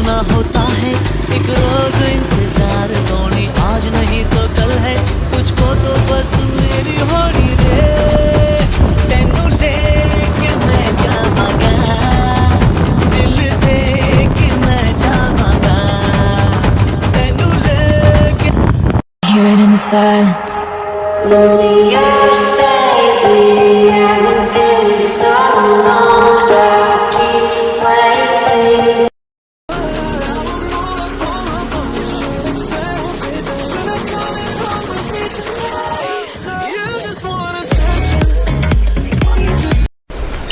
होना होता है एक रोज इंतजार सोनी, आज नहीं तो कल है, तुझको तो बस मेरी होनी रे। तेनू लेके मैं जावांगा, दिल दे के मैं जावांगा, तेनू लेके। Hear it in the silence. We are safe, we haven't been so long. I keep waiting.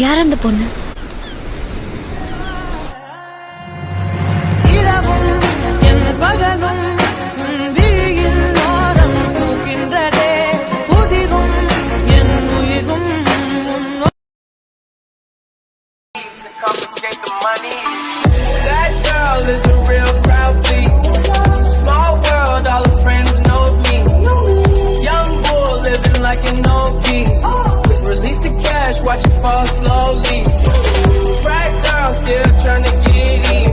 யார் அந்த பொண்ணு? That girl is a real crowd, please. Small world, all her friends know of me. Young bull living like an old geese. Release the cash, watch it fall slowly. Right girl, still trying to get in.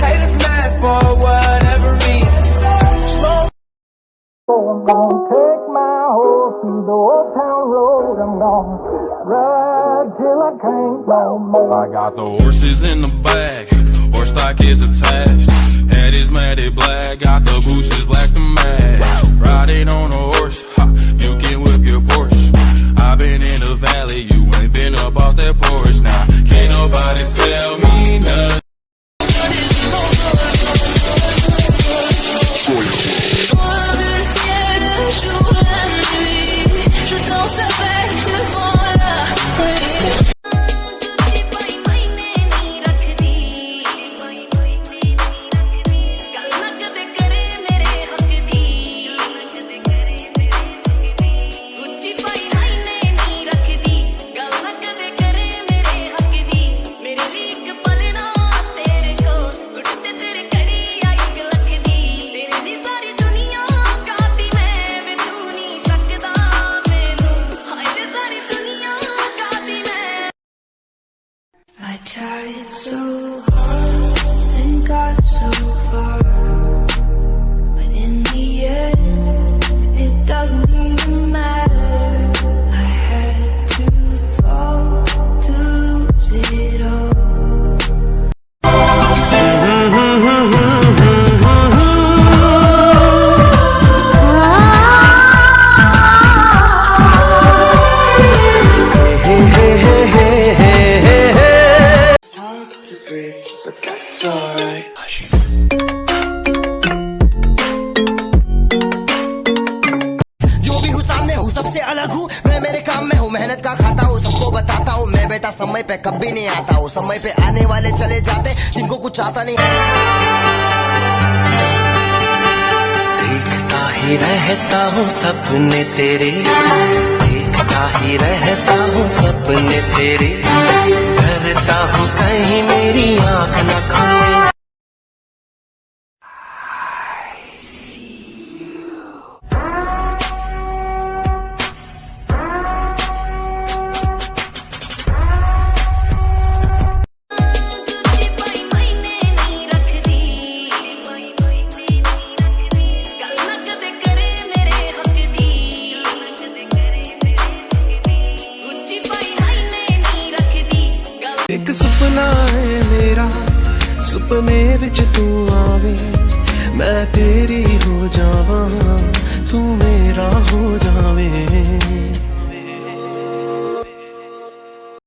Haters mad for whatever reason. Smoke. I'm gonna take my horse through the old town road. I'm gonna ride till I can't no more. I got the horses in the back, horse stock is attached. Head is matted black, got the bushes black to match. Riding on a horse, ha, you can whip your Porsche. I've been in the valley, you ain't been up off that porch. Now, can't nobody tell me nothing. I tried so hard and got so far, but in the end, it doesn't even matter. I had to fall to lose it all. But that's alright. जो भी हूँ सामने हूँ सबसे अलग हूँ, मैं मेरे काम में हूँ, मेहनत का खाता हूँ, सबको बताता हूँ मैं बेटा समय पे कभी नहीं आता हूँ। समय पे आने वाले चले जाते जिनको कुछ आता नहीं। देखता ही रहता हूँ सपने तेरे, देखता ही रहता हूँ सपने तेरे, डरता हूँ कहीं मेरी आँख न खुले। एक सुपना है मेरा, सुपने विच तू आवे, मैं तेरी हो जाऊं।